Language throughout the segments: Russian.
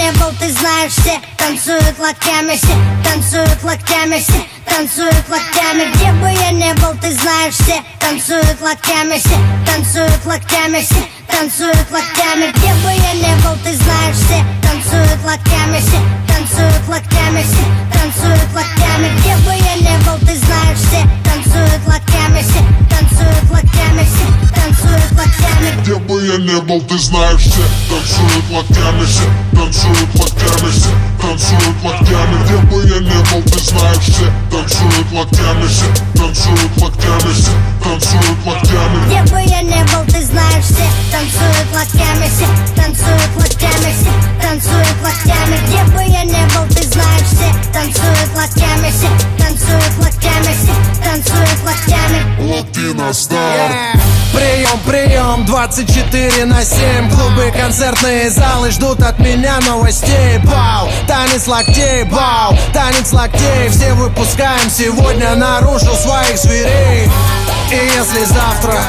не был, ты знаешь, все танцуют локтями, все танцуют локтями, все танцуют локтями. Где бы я не был, ты знаешь, все танцуют локтями, все танцуют локтями, все танцуют локтями. Где бы я не был, ты знаешь, все танцуют локтями, все танцуют локтями, все танцуют локтями. Где бы я не был, ты знаешь, все танцуют локтями, все танцуют локтями, все танцуют локтями. Где бы я не был, ты знаешь, все танцуют локтями, все танцуют локтями, все танцуют локтями. Где бы я не был, ты знаешь, все танцуют локтями, все танцуют локтями, все танцуют локтями. Где бы я не был, ты знаешь, все танцуют локтями, все танцуют локтями, все танцуют локтями. Где бы я не был, ты знаешь, все танцуют локтями, все танцуют локтями, все танцуют локтями. Латино Стар. Прием, прием, 24/7. Клубы, концертные залы ждут от меня новостей. Бау, танец локтей, бау, танец локтей. Все выпускаем сегодня наружу своих зверей. И если завтра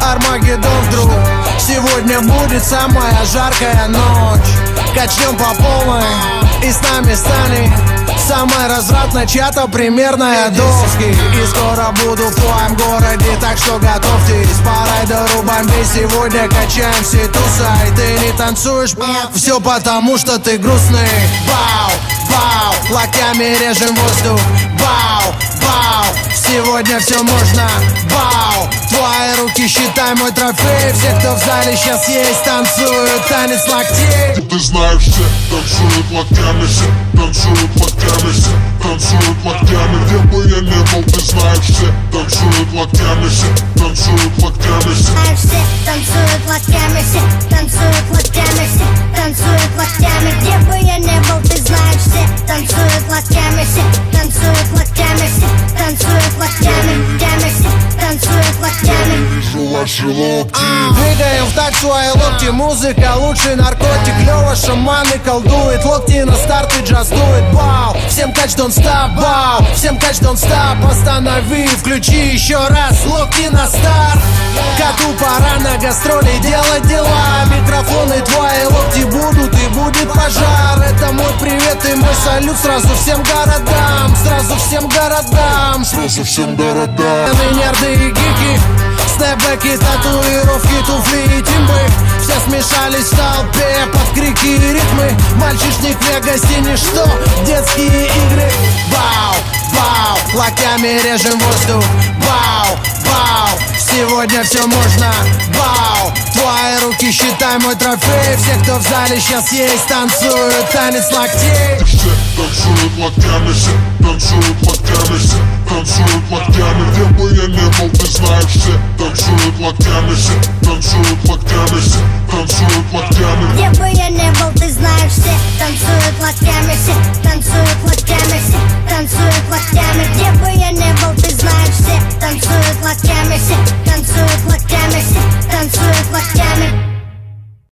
Армагеддон вдруг, сегодня будет самая жаркая ночь. Качнем по полной, и с нами станет самая развратная чья-то примерная доски. И скоро буду в твоем городе, так что готовьтесь. По райдеру бомбей сегодня качаем все тусай. Ты не танцуешь, все потому что ты грустный. Бау, бау, локтями режем воздух. Бау, бау, сегодня все можно. Бау, твои руки считай мой трофей. Все, кто в зале сейчас есть, танцуют танец локтей. Ты знаешь, все танцуют локтями, все танцуют локтями, все танцуют локтями. Где бы я не был, ты знаешь, все танцуют локтями, все танцуют локтями, все. Все танцуют локтями, все танцуют локтями, все танцуют локтями. Где бы я не был, ты знаешь, все танцуют локтями, все танцуют локтями, все танцуют локтями, локтями, все танцуют локтями. Вижу ваши локти. Двигаем в такт свои локти, музыка лучший наркотик. Лёва шаманы колдует, локти на старт и джаз дует. Бау, всем кач don't stop, бау, всем кач don't stop. Останови, включи еще раз, локти на старт. Коту пора на гастроли делать дела. Микрофоны твои локти будут и будет пожар. Это мой привет и мой салют сразу всем городам. Сразу всем городам. Сразу всем городам. Нерды и гики, снэпбэки, татуировки, туфли и тимбы. Все смешались в толпе под крики и ритмы. Мальчишник в Вегасе ничто, детские игры. Бау, бау, локтями режем воздух. Бау, бау, сегодня все можно. Бау, твои руки считай мой трофей. Все, кто в зале сейчас есть, танцуют танец локтей. Все танцуют локтями, все танцуют локтями, все танцуют локтями. Где бы я не был, ты знаешь, все танцуют локтями, все танцуют локтями, все танцуют локтями. Где бы я не был, ты знаешь, все танцуют локтями, все танцуют локтями, все танцуют локтями. Где бы я не был, ты знаешь, все танцуют локтями, все